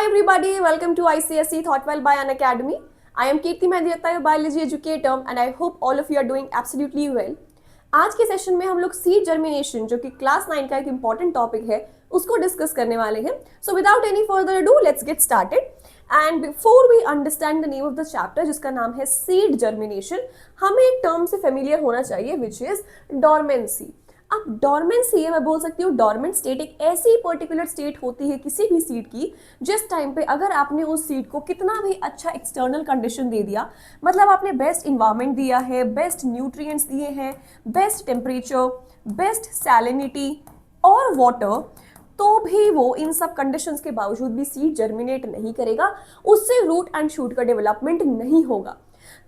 Hi everybody, welcome to ICSE Thoughtwell by Unacademy. I am Kirti Mehndiratta, your biology educator, and I hope all of you are doing absolutely well. आज के session में हम लोग seed germination जो कि class 9 का एक important topic है उसको डिस्कस करने वाले हैं. So without any further ado let's get started. And before we understand the name of the chapter जिसका नाम है सीड जर्मिनेशन, हमें एक टर्म से फेमिलियर होना चाहिए विच इज डॉर्मेंसी. अब डॉर्मेंसी है, मैं बोल सकती हूँ डॉर्मेंट स्टेट एक ऐसी पर्टिकुलर स्टेट होती है किसी भी सीड की जिस टाइम पे अगर आपने उस सीड को कितना भी अच्छा एक्सटर्नल कंडीशन दे दिया, मतलब आपने बेस्ट इन्वायरमेंट दिया है, बेस्ट न्यूट्रिएंट्स दिए हैं, बेस्ट टेम्परेचर, बेस्ट सैलिनिटी और वाटर, तो भी वो इन सब कंडीशंस के बावजूद भी सीड जर्मिनेट नहीं करेगा, उससे रूट एंड शूट का डेवलपमेंट नहीं होगा.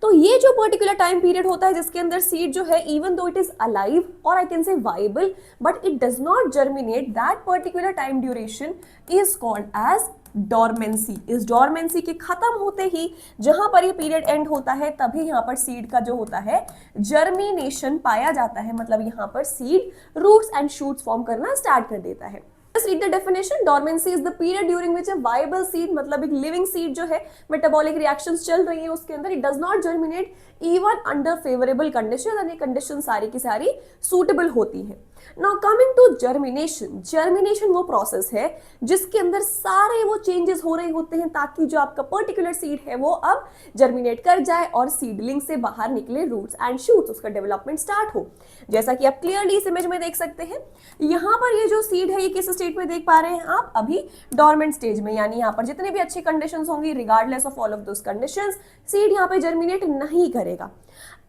तो ये जो पर्टिकुलर टाइम पीरियड होता है जिसके अंदर सीड जो है even though it is alive और I can say viable but it does not germinate, that particular time duration is called as dormancy. इस डॉर्मेंसी के खत्म होते ही जहां पर ये पीरियड एंड होता है तभी यहाँ पर सीड का जो होता है जर्मिनेशन पाया जाता है, मतलब यहाँ पर seed roots and shoots form करना स्टार्ट कर देता है. Let's read the definition. Dormancy is the period during which a viable seed, मतलब एक living seed जो है metabolic reactions चल रही है उसके अंदर, it does not germinate even under favorable conditions, और ये conditions सारी की सारी suitable होती है. Now coming to germination. Germination वो process है जिसके अंदर सारे वो changes हो रहे होते हैं ताकि जो आपका particular seed है वो अब germinate कर जाए और seedling से बाहर निकले roots and shoots, उसका development start हो. जैसा कि आप clearly इस image में देख सकते हैं, यहाँ पर ये जो seed है ये किस स्टेट में देख पा रहे हैं आप, अभी डॉर्मेंट स्टेज में, यानी यहाँ पर जितने भी अच्छी कंडीशंस होंगी regardless of all of those conditions seed यहाँ पे जर्मिनेट नहीं करेगा.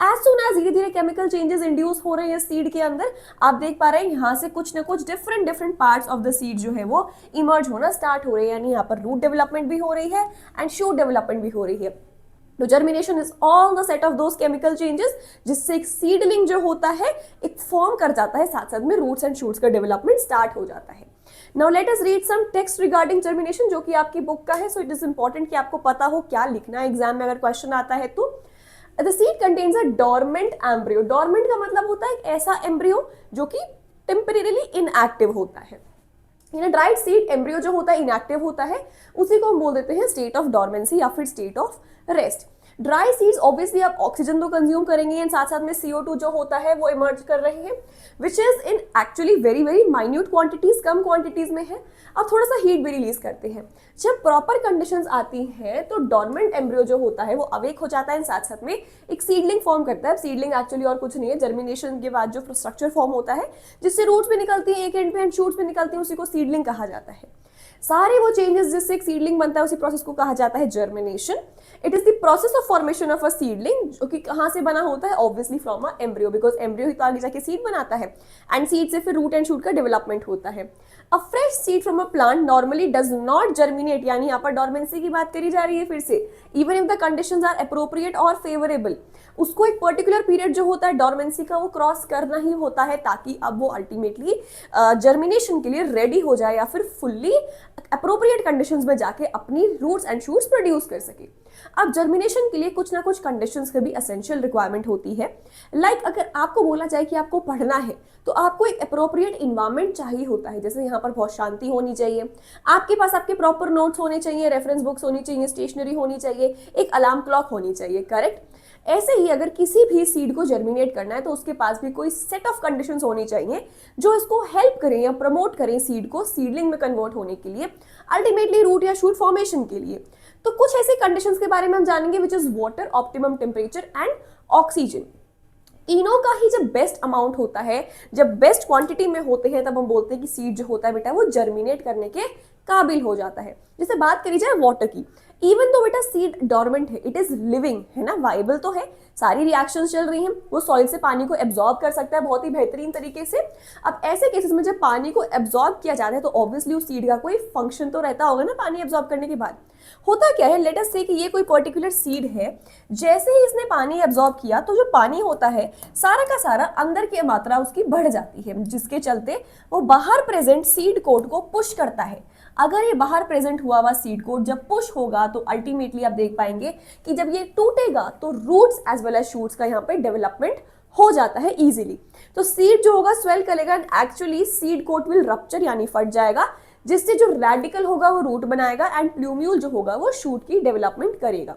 एज सुन एज धीरे धीरे केमिकल चेंजेस इंड्यूस हो रहे हैं सीड के अंदर, आप देख पा रहे हैं यहाँ से कुछ ना कुछ different parts of the seed जो है वो इमर्ज होना स्टार्ट हो रहे हैं, यानी यहाँ पर रूट डेवलपमेंट भी हो रही है एंड शूट डेवलपमेंट भी हो रही है. तो germination is all the set of those chemical changes जिससे एक सीडलिंग जो होता है एक फॉर्म कर जाता है, साथ साथ में रूट्स एंड शूट्स का डेवलपमेंट स्टार्ट हो जाता है. Now let us read some text regarding germination जो कि आपकी बुक का है, so it is important कि आपको पता हो क्या लिखना है एग्जाम में अगर क्वेश्चन आता है तो. The seed contains a dormant embryo. Dormant का मतलब होता है एक ऐसा एम्ब्रियो जो कि temporarily inactive होता है. इन ड्राइड सीड एम्ब्रियो जो होता है इनएक्टिव होता है, उसी को हम बोल देते हैं स्टेट ऑफ डॉर्मेंसी या फिर state of rest. Dry seeds obviously आप ऑक्सीजन तो कंज्यूम करेंगे एंड साथ साथ में CO2 जो होता है वो इमर्ज कर रहे हैं which is in actually very very minute quantities, come quantities में है, और थोड़ा सा हीट भी रिलीज करते हैं. जब प्रॉपर कंडीशंस आती हैं तो डॉर्मेंट एम्ब्रियो जो होता है वो अवेक हो जाता है एंड साथ साथ में एक सीडलिंग फॉर्म करता है. सीडलिंग एक्चुअली और कुछ नहीं है, जर्मिनेशन के बाद जो स्ट्रक्चर फॉर्म होता है जिससे रूट्स भी निकलती हैं एक एंड पे एंड शूट्स भी निकलती हैं, उसी को सीडलिंग कहा जाता है. सारे वो चेंजेस जिससे एक सीडलिंग बनता है उसी प्रोसेस को कहा जाता है germination. It is the process of formation of a seedling जो कि कहाँ से बना होता है, obviously from a embryo, because embryo ही तो आगे जाके सीड बनाता है एंड सीड से फिर रूट एंड शूट का डेवलपमेंट होता है. अ fresh seed from a plant normally does not germinate, यानी यहाँ पर डॉर्मेंसी की बात करी जा रही है फिर से, even if the conditions are appropriate और फेवरेबल, उसको एक पर्टिकुलर पीरियड जो होता है डॉर्मेंसी का वो क्रॉस करना ही होता है ताकि अब वो अल्टीमेटली जर्मिनेशन के लिए रेडी हो जाए या फिर फुल्ली अप्रोप्रिएट कंडीशंस में जाके अपनी रूट्स एंड शूट्स प्रोड्यूस कर सके. अब जर्मिनेशन के लिए कुछ ना कुछ कंडीशंस की भी एसेंशियल रिक्वायरमेंट होती है. लाइक अगर आपको बोला जाए कि आपको पढ़ना है तो आपको एक अप्रोप्रिएट इन्वायरमेंट चाहिए होता है, जैसे यहाँ पर बहुत शांति होनी चाहिए, आपके पास आपके प्रॉपर नोट्स होने चाहिए, रेफरेंस बुक्स होनी चाहिए, स्टेशनरी होनी चाहिए, एक अलार्म क्लॉक होनी चाहिए, करेक्ट. ऐसे ही अगर किसी भी सीड को जर्मिनेट करना है तो उसके पास भी कोई सेट ऑफ कंडीशंस होनी चाहिए जो इसको हेल्प करें या प्रमोट करें सीड को सीडलिंग में कन्वर्ट होने के लिए, अल्टीमेटली रूट या शूट फॉर्मेशन के लिए. तो कुछ ऐसे कंडीशंस के बारे में हम जानेंगे which is water, optimum temperature and oxygen. तीनों का ही जब बेस्ट अमाउंट होता है, जब बेस्ट क्वांटिटी में होते हैं, तब हम बोलते हैं कि सीड जो होता है बेटा वो जर्मिनेट करने के काबिल हो जाता है. जैसे बात करी जाए वाटर की, इवन तो बेटा सीड डॉर्मेंट है, इट इज लिविंग है ना, वाइबल तो है, सारी रिएक्शंस चल रही हैं, वो सॉइल से पानी को एब्जॉर्ब कर सकता है बहुत ही बेहतरीन तरीके से. अब ऐसे केसेस में जब पानी को एब्जॉर्ब किया जाता है तो ऑब्वियसली उस सीड का कोई फंक्शन तो रहता होगा ना पानी एब्जॉर्ब करने के बाद. होता क्या है, लेट अस से कि ये कोई पर्टिकुलर सीड है, जैसे ही इसने पानी एब्जॉर्ब किया तो जो पानी होता है सारा का सारा अंदर की मात्रा उसकी बढ़ जाती है, जिसके चलते वो बाहर प्रेजेंट सीड कोट को पुश करता है. अगर ये बाहर प्रेजेंट हुआ हुआ सीड कोट जब पुश होगा तो अल्टीमेटली आप देख पाएंगे कि जब ये टूटेगा तो roots as well as shoots का यहाँ पे डेवलपमेंट हो जाता है इजीली. तो सीड जो होगा स्वेल करेगा and actually seed coat will rupture यानी फट जाएगा, जिससे जो रेडिकल होगा वो रूट बनाएगा एंड प्लूम्यूल जो होगा वो शूट की डेवलपमेंट करेगा।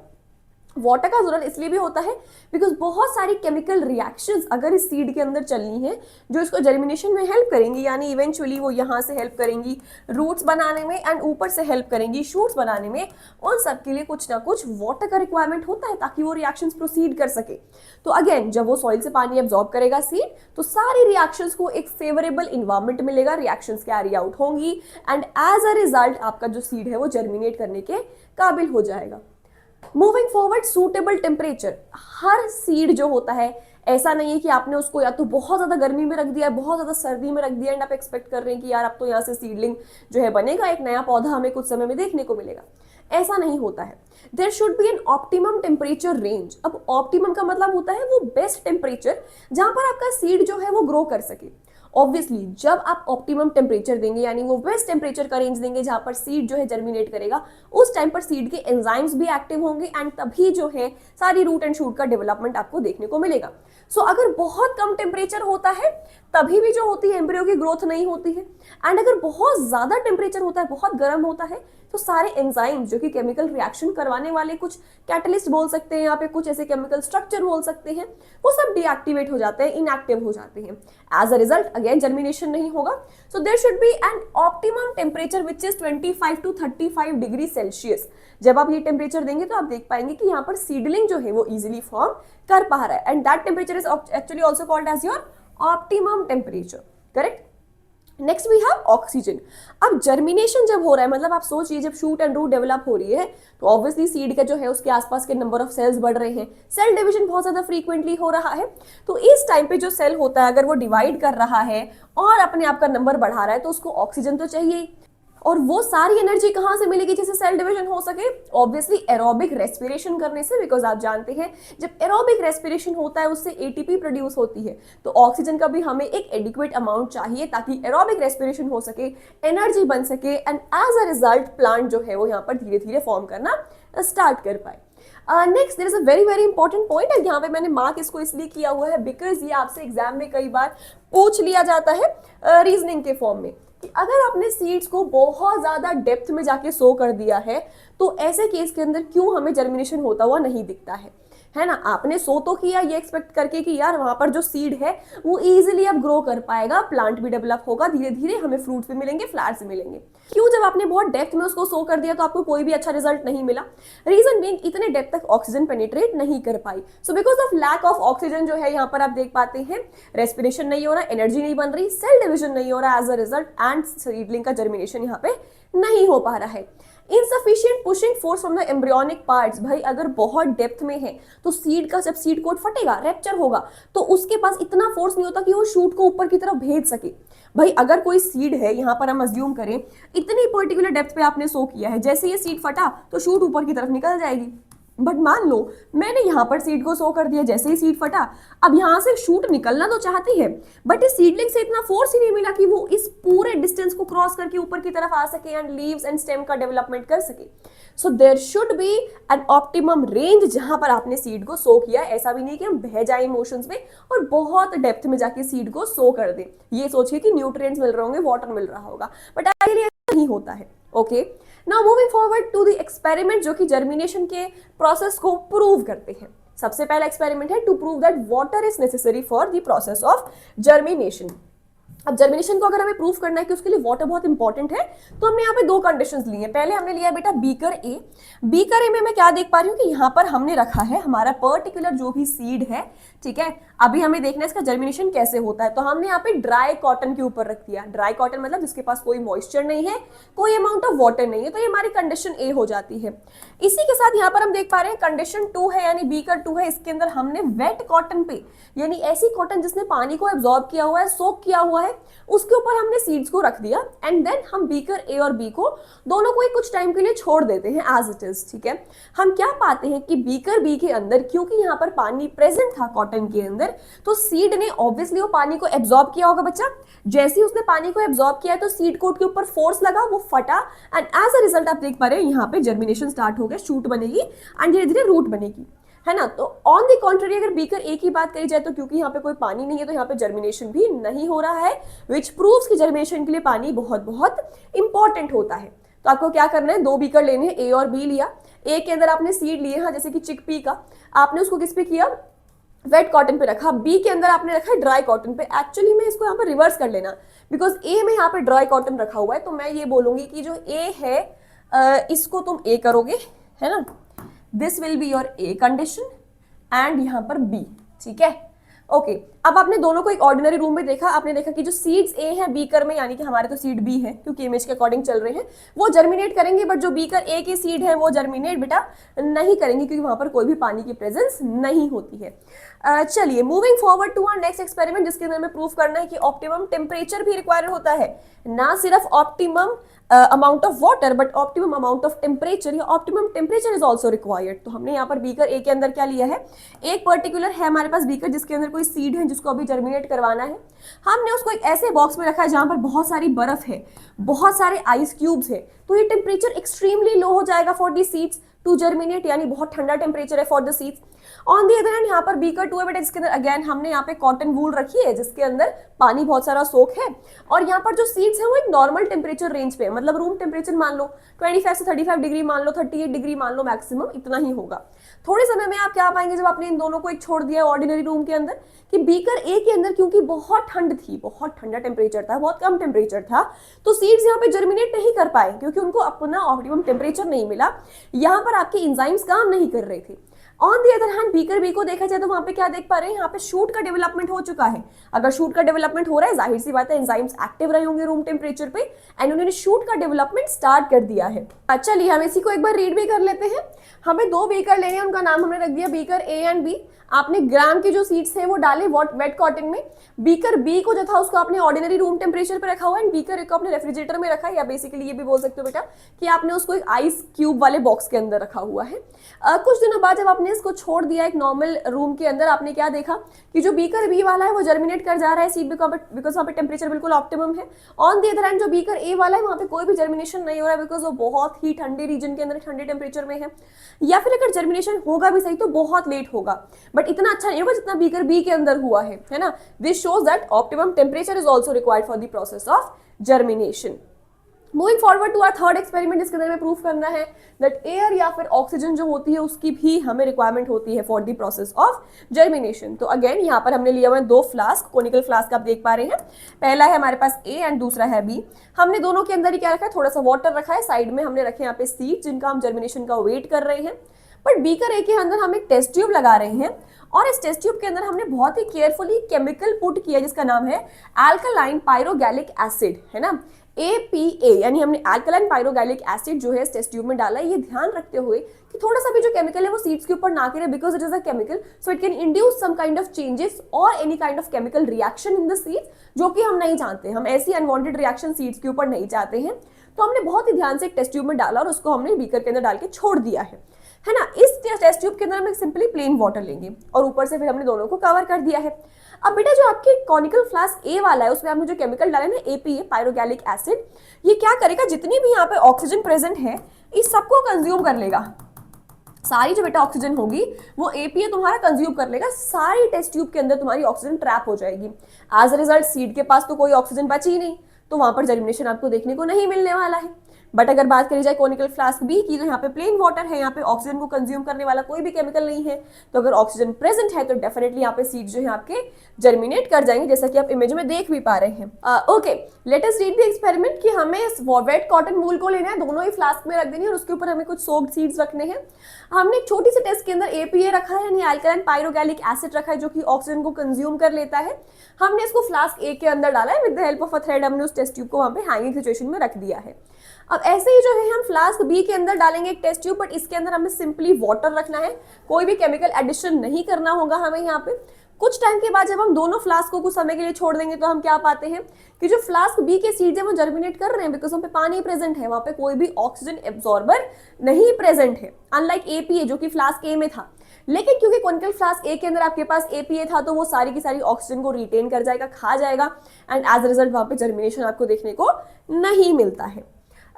वाटर का जरूरत इसलिए भी होता है बिकॉज बहुत सारी केमिकल रिएक्शंस अगर इस सीड के अंदर चलनी है जो इसको जर्मिनेशन में हेल्प करेंगी, यानी इवेंचुअली वो यहाँ से हेल्प करेंगी रूट्स बनाने में एंड ऊपर से हेल्प करेंगी शूट्स बनाने में, उन सब के लिए कुछ ना कुछ वाटर का रिक्वायरमेंट होता है ताकि वो रिएक्शंस प्रोसीड कर सके। तो अगेन जब वो सॉइल से पानी एब्जॉर्ब करेगा सीड तो सारी रिएक्शंस को एक फेवरेबल इन्वायरमेंट मिलेगा, रिएक्शंस कैरी आउट होंगी एंड एज अ रिजल्ट आपका जो सीड है वो जर्मिनेट करने के काबिल हो जाएगा। Moving forward, suitable temperature. हर सीड जो होता है ऐसा नहीं है कि आपने उसको या तो बहुत ज्यादा गर्मी में रख दिया, बहुत ज्यादा सर्दी में रख दिया एंड आप एक्सपेक्ट कर रहे हैं कि यार अब तो यहाँ से सीडलिंग जो है बनेगा, एक नया पौधा हमें कुछ समय में देखने को मिलेगा। ऐसा नहीं होता है। There should be an optimum temperature range. अब ऑप्टिमम का मतलब होता है वो बेस्ट टेम्परेचर जहां पर आपका सीड जो है वो ग्रो कर सके। ऑब्वियसली जब आप ऑप्टिमम टेम्परेचर देंगे यानी वो बेस्ट टेम्परेचर का रेंज देंगे जहां पर सीड जो है जर्मिनेट करेगा, उस टाइम पर सीड के एंजाइम्स भी एक्टिव होंगे एंड तभी जो है सारी रूट एंड शूट का डेवलपमेंट आपको देखने को मिलेगा। सो अगर बहुत कम टेम्परेचर होता है तभी भी जो होती है एम्ब्रियो की ग्रोथ नहीं होती है एंड अगर बहुत ज्यादा टेम्परेचर होता है, बहुत गर्म होता है, तो सारे एंजाइम्स जो कि केमिकल रिएक्शन करवाने वाले कुछ कैटलिस्ट बोल सकते हैं, यहाँ पे कुछ ऐसे केमिकल स्ट्रक्चर बोल सकते हैं, वो सब डीएक्टिवेट हो जाते हैं, इनएक्टिव हो जाते हैं। As a result again germination नहीं होगा। So there should be an optimum temperature which is 25 to 35 degree Celsius. जब आप ये टेम्परेचर देंगे तो आप देख पाएंगे कि यहाँ पर सीडलिंग जो है वो इजिली फॉर्म कर पा रहा है and that temperature is actually also called as your optimum temperature. Correct. Next we have oxygen. अब जर्मिनेशन जब हो रहा है, मतलब आप सोचिए जब शूट एंड रूट डेवलप हो रही है तो ऑब्वियसली सीड का जो है उसके आसपास के नंबर ऑफ सेल्स बढ़ रहे हैं, सेल डिवीजन बहुत ज्यादा फ्रीक्वेंटली हो रहा है। तो इस टाइम पे जो सेल होता है अगर वो डिवाइड कर रहा है और अपने आप का नंबर बढ़ा रहा है तो उसको ऑक्सीजन तो चाहिए। और वो सारी एनर्जी कहां से मिलेगी जिससे सेल डिवीजन हो सके? ऑब्वियसली एरोबिक रेस्पिरेशन करने से, बिकॉज आप जानते हैं जब एरोबिक रेस्पिरेशन होता है उससे एटीपी प्रोड्यूस होती है, तो ऑक्सीजन का भी हमें एक एडिक्वेट अमाउंट चाहिए ताकि एरोबिक रेस्पिरेशन हो सके, एनर्जी बन सके and as a result plant जो है वो यहाँ पर धीरे धीरे फॉर्म करना स्टार्ट कर पाए। Next there is a very very important point है, यहाँ पे मैंने मार्क इसको इसलिए किया हुआ है बिकॉज ये आपसे एग्जाम में कई बार पूछ लिया जाता है रीजनिंग के फॉर्म में कि अगर आपने सीड्स को बहुत ज्यादा डेप्थ में जाके सो कर दिया है तो ऐसे केस के अंदर क्यों हमें जर्मिनेशन होता हुआ नहीं दिखता है ना। आपने सो तो किया ये एक्सपेक्ट करके कि यार वहां पर जो सीड है वो इजीली अब ग्रो कर पाएगा, प्लांट भी डेवलप होगा, धीरे धीरे हमें फ्रूट्स भी मिलेंगे, फ्लावर्स भी मिलेंगे। क्यों जब आपने बहुत डेप्थ में उसको सो कर दिया तो आपको कोई भी अच्छा रिजल्ट नहीं मिला? रीजन बीइंग इतने डेप्थ तक ऑक्सीजन पेनिट्रेट नहीं कर पाई। So because of lack of oxygen जो है यहाँ पर आप देख पाते हैं रेस्पिरेशन नहीं हो रहा, एनर्जी नहीं बन रही, सेल डिविजन नहीं हो रहा as a result and seedling का जर्मिनेशन यहाँ पे नहीं हो पा रहा है। Insufficient pushing force from the embryonic parts. भाई अगर बहुत डेप्थ में है तो सीड का जब सीड कोट फटेगा, रैप्चर होगा, तो उसके पास इतना फोर्स नहीं होता कि वो शूट को ऊपर की तरफ भेज सके। भाई अगर कोई सीड है, यहाँ पर हम अज्यूम करें इतनी पर्टिकुलर डेप्थ पे आपने सो किया है, जैसे ये सीड फटा तो शूट ऊपर की तरफ निकल जाएगी। बट मान लो मैंने यहाँ पर सीड को सो कर दिया, जैसे ही सीड फटा, अब यहाँ से शूट निकलना तो चाहती है बट इस सीडलिंग से इतना फोर्स ही नहीं मिला कि वो इस पूरे डिस्टेंस को क्रॉस करके ऊपर की तरफ आ सके एंड लीव्स एंड स्टेम का डेवलपमेंट कर सके। So there should be an optimum range जहां पर आपने सीड को सो किया। ऐसा भी नहीं कि हम बह जाए इमोशंस में और बहुत डेप्थ में जाके सीड को सो कर दें, ये सोचिए कि न्यूट्रिएंट्स मिल रहे होंगे, वाटर मिल रहा होगा, बट एक्चुअली ऐसा नहीं होता है। Okay, now moving forward to the experiment जो कि जर्मिनेशन के प्रोसेस को प्रूव करते हैं। सबसे पहला एक्सपेरिमेंट है to prove that water is necessary for the process of germination. अब जर्मिनेशन को अगर हमें प्रूफ करना है कि उसके लिए वाटर बहुत इंपॉर्टेंट है तो हमने यहाँ पे दो कंडीशंस ली हैं। पहले हमने लिया बेटा बीकर ए। बीकर ए में मैं क्या देख पा रही हूँ कि यहाँ पर हमने रखा है हमारा पर्टिकुलर जो भी सीड है, ठीक है। अभी हमें देखना है इसका जर्मिनेशन कैसे होता है, तो हमने यहाँ पे ड्राई कॉटन के ऊपर रख दिया। ड्राई कॉटन मतलब जिसके पास कोई मॉइस्चर नहीं है, कोई अमाउंट ऑफ वाटर नहीं है, तो ये हमारी कंडीशन ए हो जाती है। इसी के साथ यहाँ पर हम देख पा रहे हैं कंडीशन 2 है यानी बीकर 2 है, इसके अंदर हमने वेट कॉटन पे यानी ऐसी कॉटन जिसने पानी को एब्जॉर्ब किया हुआ है, सोक किया हुआ है, उसके ऊपर हमने सीड्स को रख दिया एंड देन हम बीकर ए और बी को दोनों को कुछ टाइम के लिए छोड़ देते हैं एज इट इज, ठीक है। हम क्या पाते हैं कि बीकर बी के अंदर क्योंकि यहाँ पर पानी प्रेजेंट था कॉटन के अंदर, तो सीड ने ऑब्वियसली वो पानी को एब्जॉर्ब किया होगा बच्चा। जैसे ही उसने पानी को एब्जॉर्ब किया तो सीड कोट के ऊपर फोर्स लगा, वो फटा एंड एज अ रिजल्ट आप देख पा रहे हैं यहाँ पे जर्मिनेशन स्टार्ट हो गया, शूट बनेगी एंड धीरे धीरे रूट बनेगी, है ना। तो ऑन द कॉन्ट्ररी अगर बीकर ए की बात करी जाए तो क्योंकि यहाँ पे कोई पानी नहीं है तो यहाँ पे जर्मिनेशन भी नहीं हो रहा है, विच प्रूव्स कि जर्मिनेशन के लिए पानी बहुत बहुत इंपॉर्टेंट होता है। तो आपको क्या करना है, 2 बीकर लेने हैं, ए और बी लिया। ए के अंदर आपने सीड लिए, हाँ जैसे कि चिकपी का, आपने उसको किस पे किया, वेट कॉटन पे रखा। बी के अंदर आपने रखा है ड्राई कॉटन पे। एक्चुअली में इसको यहाँ पे रिवर्स कर लेना, बिकॉज ए में यहाँ पे ड्राई कॉटन रखा हुआ है, तो मैं ये बोलूंगी कि जो ए है इसको तुम ए करोगे, है ना, this will be your a condition and यहाँ पर बी, ठीक है। ओके, अब आपने दोनों को एक ऑर्डिनरी रूम में देखा, आपने देखा कि जो सीड्स ए है बीकर में, यानी कि हमारे तो सीड बी है क्योंकि इमेज के अकॉर्डिंग चल रहे हैं, वो जर्मिनेट करेंगे, बट जो बीकर ए की सीड है वो जर्मिनेट बेटा नहीं करेंगे क्योंकि वहां पर कोई भी पानी की प्रेजेंस नहीं होती है। चलिए moving forward to our next experiment, जिसके अंदर हमें प्रूव करना है कि ऑप्टिमम टेम्परेचर भी रिक्वायर होता है, ना सिर्फ optimum amount of water but optimum amount of temperature, या optimum temperature is also required. तो हमने यहाँ पर बीकर ए के अंदर क्या लिया है, एक पर्टिकुलर है हमारे पास बीकर जिसके अंदर कोई सीड है जिसको अभी जर्मिनेट करवाना है। हमने उसको एक ऐसे बॉक्स में रखा है जहां पर बहुत सारी बर्फ है, बहुत सारे आइस क्यूब्स है, तो ये टेम्परेचर एक्सट्रीमली लो हो जाएगा for the seeds to germinate, यानी बहुत ठंडा टेम्परेचर है for the seeds. On the other hand यहाँ पर बीकर 2 है बेटा, जिसके अंदर अगेन हमने यहाँ पे कॉटन वूल रखी है जिसके अंदर पानी बहुत सारा सोक है, और यहाँ पर जो सीड्स है वो एक नॉर्मल टेम्परेचर रेंज पे है, मतलब रूम टेम्परेचर मान लो 25 से 35 डिग्री मान लो, 38 डिग्री मान लो, मैक्सिमम इतना ही होगा। थोड़े समय में आप क्या पाएंगे जब आपने इन दोनों को एक छोड़ दिया ऑर्डिनरी रूम के अंदर, कि बीकर ए के अंदर क्योंकि बहुत ठंड थी, बहुत ठंडा टेम्परेचर था, बहुत कम टेम्परेचर था, तो सीड्स यहाँ पे जर्मिनेट नहीं कर पाए क्योंकि उनको अपना ऑप्टिमम टेम्परेचर नहीं मिला, यहाँ पर आपके एंजाइम्स काम नहीं कर रहे थे। On the other hand beaker B को देखा जाए तो वहां पे क्या देख पा रहे हैं, यहाँ पे शूट का डेवलपमेंट हो चुका है। अगर शूट का डेवलपमेंट हो रहा है, जाहिर सी बात है एंजाइम्स एक्टिव रहे होंगे रूम टेम्परेचर पे, एंड उन्होंने शूट का डेवलपमेंट स्टार्ट कर दिया है। चलिए हम इसी को एक बार रीड भी कर लेते हैं। हमें 2 बीकर लेने हैं, उनका नाम हमने रख दिया बीकर ए एंड बी। आपने ग्राम की जो सीड्स हैं वो डाले वेट कॉटन में। बीकर बी को जो था उसको आपने ऑर्डिनरी रूम टेम्परेचर पे रखा हुआ है, एंड बीकर ए को आपने रेफ्रिजरेटर में रखा है, या बेसिकली ये भी बोल सकते हो बेटा कि आपने उसको एक आइस क्यूब वाले बॉक्स के अंदर रखा हुआ है। कुछ दिनों बाद जब आपने इसको छोड़ दिया एक नॉर्मल रूम के अंदर, आपने क्या देखा कि जो बीकर बी वाला है वो जर्मिनेट कर जा रहा है सीड, बिकॉज वहाँ पे टेम्परेचर बिल्कुल ऑप्टिमम है। ऑन दी अदर हैंड जो बीकर ए वाला है वहाँ पे कोई भी जर्मिनेशन नहीं हो रहा है, बिकॉज वो बहुत ही ठंडे रीजन के अंदर ठंडे टेम्परेचर में है, या फिर अगर जर्मिनेशन होगा भी सही तो बहुत लेट होगा, बट इतना अच्छा नहीं होगा जितना बीकर बी के अंदर हुआ है ना। This shows that optimum temperature is also required for the process of germination. Moving forward to our third experiment, जिसके अंदर हमें प्रूफ करना है दैट एयर या फिर ऑक्सीजन जो होती है उसकी भी हमें रिक्वायरमेंट होती है for the process of germination. तो अगेन यहाँ पर हमने लिया हुआ है 2 फ्लास्क, कोनिकल फ्लास्क आप देख पा रहे हैं। पहला है हमारे पास ए एंड दूसरा है बी। हमने दोनों के अंदर ही क्या रखा है, थोड़ा सा वाटर रखा है, साइड में हमने रखे यहाँ पे सीड जिनका हम जर्मिनेशन का वेट कर रहे हैं। बट बीकर ए के अंदर हम एक टेस्ट ट्यूब लगा रहे हैं, और इस टेस्ट ट्यूब के अंदर हमने बहुत ही केयरफुली केमिकल पुट किया जिसका नाम है अल्कलाइन पायरोगैलिक एसिड, है ना, APA, यानी हमने अल्कलाइन पायरोगैलिक एसिड जो है इस टेस्ट ट्यूब में डाला है, ये ध्यान रखते हुए कि थोड़ा सा भी जो केमिकल है वो सीड्स के ऊपर ना गिरे, because it is a chemical so it can induce some kind of changes और any kind of chemical reaction in the seeds, जो कि हम नहीं चाहते। हम ऐसी अनवांटेड रिएक्शन सीड्स के ऊपर नहीं चाहते हैं, तो हमने बहुत ही ध्यान से एक टेस्ट ट्यूब में डाला और उसको हमने बीकर के अंदर डाल के छोड़ दिया है ना। इस टेस्ट ट्यूब के अंदर हम सिंपली प्लेन वाटर लेंगे और ऊपर से फिर हमने दोनों को कवर कर दिया है। अब बेटा जो आपके कॉनिकल फ्लास्क ए वाला है उसमें आपने जो केमिकल डाला है ना APA पायरोगैलिक एसिड, ये क्या करेगा, जितनी भी यहाँ पे ऑक्सीजन प्रेजेंट है इस सबको कंज्यूम कर लेगा। सारी जो बेटा ऑक्सीजन होगी वो APA तुम्हारा कंज्यूम कर लेगा, सारी टेस्ट ट्यूब के अंदर तुम्हारी ऑक्सीजन ट्रैप हो जाएगी। एज अ रिजल्ट सीड के पास तो कोई ऑक्सीजन बची ही नहीं, तो वहां पर जर्मिनेशन आपको देखने को नहीं मिलने वाला है। बट अगर बात करी जाए कोनिकल फ्लास्क बी की, तो यहाँ पे प्लेन वाटर है, यहाँ पे ऑक्सीजन को कंज्यूम करने वाला कोई भी केमिकल नहीं है, तो अगर ऑक्सीजन प्रेजेंट है तो डेफिनेटली यहाँ पे सीड जो है आपके जर्मिनेट कर जाएंगे, जैसा कि आप इमेज में देख भी पा रहे हैं। Okay, let us read the experiment कि हमें इस वेट कॉटन वूल को लेना है, दोनों ही फ्लास्क में रख देनी है और उसके ऊपर हमें कुछ सोक्ड सीड्स रखने हैं। हमने एक छोटी सी टेस्ट के अंदर APA रखा है, यानी अल्कलाइन पायरोगैलिक एसिड रखा है, जो कि ऑक्सीजन को कंज्यूम कर लेता है। हमने इसको फ्लास्क ए के अंदर डाला है, with the help of a thread हमने उस टेस्ट ट्यूब को वहां पे हैंगिंग सिचुएशन में रख दिया है। अब ऐसे ही जो है हम फ्लास्क बी के अंदर डालेंगे एक टेस्ट ट्यूब, बट इसके अंदर हमें सिंपली वाटर रखना है, कोई भी केमिकल एडिशन नहीं करना होगा हमें यहाँ पे। कुछ टाइम के बाद जब हम दोनों फ्लास्क को कुछ समय के लिए छोड़ देंगे तो हम क्या पाते हैं कि जो फ्लास्क बी के सीड्स है वो जर्मिनेट कर रहे हैं, बिकॉज वहाँ पे पानी प्रेजेंट है, वहाँ पे कोई भी ऑक्सीजन एब्जॉर्बर नहीं प्रेजेंट है, अनलाइक APA जो कि फ्लास्क ए में था। लेकिन क्योंकि कोनिकल फ्लास्क ए के अंदर आपके पास APA था, तो वो सारी की सारी ऑक्सीजन को रिटेन कर जाएगा, खा जाएगा, एंड एज अ रिजल्ट वहाँ पे जर्मिनेशन आपको देखने को नहीं मिलता है।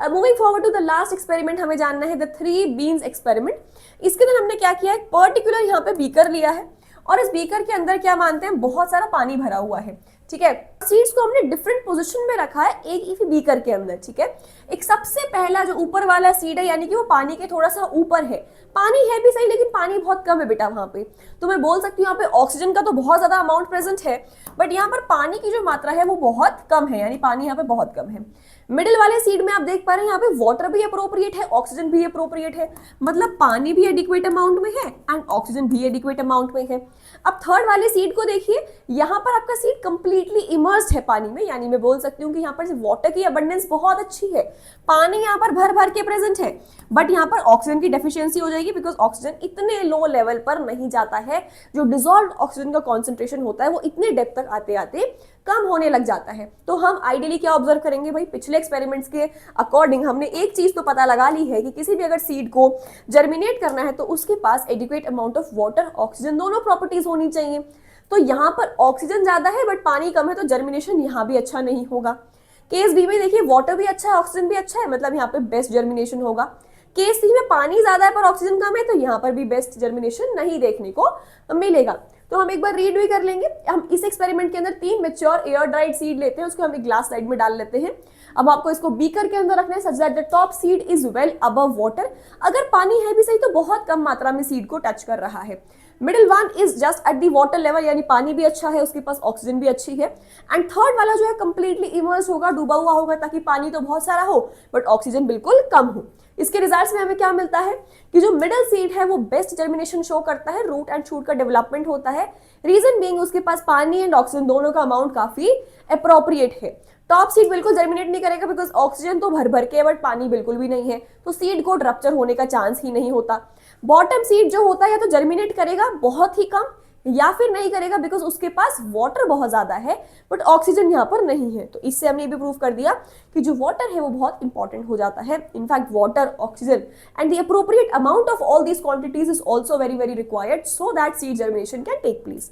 Moving forward to the last experiment, हमें जानना है द 3 बीन्स एक्सपेरिमेंट। इसके अंदर हमने क्या किया है, पर्टिकुलर यहाँ पे बीकर लिया है और इस बीकर के अंदर क्या मानते हैं, बहुत सारा पानी भरा हुआ है, ठीक है। सीड्स को हमने डिफरेंट पोजीशन में रखा है एक ही बीकर के अंदर, ठीक है। एक सबसे पहला जो ऊपर वाला सीड है, यानी कि वो पानी के थोड़ा सा ऊपर है, पानी है भी सही लेकिन पानी बहुत कम है बेटा वहां पे, तो मैं बोल सकती हूँ यहाँ पे ऑक्सीजन का तो बहुत ज्यादा अमाउंट प्रेजेंट है, बट यहाँ पर पानी की जो मात्रा है वो बहुत कम है, यानी पानी यहाँ पे बहुत कम है। मिडिल वाले सीड में आप देख पा रहे हैं यहाँ पे वाटर भी अप्रोप्रिएट है, ऑक्सीजन भी अप्रोप्रिएट है, मतलब पानी भी एडिक्वेट अमाउंट में है एंड ऑक्सीजन भी एडिक्वेट अमाउंट में है। अब थर्ड वाले सीड को देखिए, यहाँ पर आपका सीड कंप्लीटली इमर्स्ड है पानी में, यानी मैं बोल सकती हूँ कि यहाँ पर वाटर की अबंडेंस बहुत अच्छी है, पानी यहाँ पर भर भर के प्रेजेंट है, बट यहाँ पर ऑक्सीजन की डेफिशिएंसी हो जाएगी बिकॉज ऑक्सीजन इतने लो लेवल पर नहीं जाता है, जो डिसॉल्व ऑक्सीजन का कॉन्सेंट्रेशन होता है वो इतने डेप्थ तक आते आते कम होने लग जाता है। तो हम आइडियली क्या ऑब्जर्व करेंगे भाई, पिछले एक्सपेरिमेंट्स के अकॉर्डिंग हमने एक चीज तो पता लगा ली है कि किसी भी अगर सीड को जर्मिनेट करना है तो उसके पास adequate amount of water, oxygen दोनों प्रॉपर्टीज होनी चाहिए। तो यहाँ पर ऑक्सीजन ज्यादा है बट पानी कम है, तो जर्मिनेशन यहाँ भी अच्छा नहीं होगा। केस बी में देखिए वाटर भी अच्छा है, ऑक्सीजन भी अच्छा है, मतलब यहाँ पे बेस्ट जर्मिनेशन होगा। केस सी में पानी ज्यादा है पर ऑक्सीजन कम है, तो यहाँ पर भी बेस्ट जर्मिनेशन नहीं देखने को मिलेगा। तो हम एक बार रीड भी कर लेंगे। हम इस एक्सपेरिमेंट के अंदर 3 मैच्योर एयर ड्राइड सीड लेते हैं, उसको हम एक ग्लास स्लाइड में डाल लेते हैं। अब आपको इसको बीकर के अंदर रखना है such that the top seed is well above water. अगर पानी है भी सही तो बहुत कम मात्रा में सीड को टच कर रहा है। Middle one is just at the water level, यानी पानी भी अच्छा है, उसके पास ऑक्सीजन भी अच्छी है। एंड थर्ड वाला जो है कंप्लीटली इमर्स होगा, डूबा हुआ होगा, ताकि पानी तो बहुत सारा हो बट ऑक्सीजन बिल्कुल कम हो। इसके रिजल्ट्स में हमें क्या मिलता है कि जो मिडिल सीड है वो बेस्ट जर्मिनेशन शो करता है, रूट एंड शूट का डेवलपमेंट होता है। रीजन बीइंग उसके पास पानी एंड ऑक्सीजन दोनों का अमाउंट काफी अप्रोप्रिएट है। टॉप सीड बिल्कुल जर्मिनेट नहीं करेगा बिकॉज ऑक्सीजन तो भर भर के बट पानी बिल्कुल भी नहीं है, तो सीड को रप्चर होने का चांस ही नहीं होता। बॉटम सीड जो होता है या तो जर्मिनेट करेगा बहुत ही कम या फिर नहीं करेगा बिकॉज उसके पास वाटर बहुत ज्यादा है बट ऑक्सीजन यहाँ पर नहीं है। तो इससे हमने ये भी प्रूव कर दिया कि जो वाटर है वो बहुत इंपॉर्टेंट हो जाता है। In fact water, oxygen and the appropriate amount of all these quantities is also very very required so that seed germination can take place.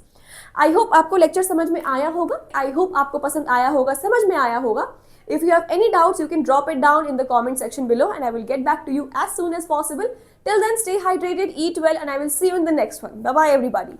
I hope आपको लेक्चर समझ में आया होगा, आई होप आपको पसंद आया होगा, समझ में आया होगा। If you have any doubts, you can drop it down in the comment section below and I will get back to you as soon as possible. Till then, stay hydrated, eat well, and I will see you in the next one. Bye-bye, everybody.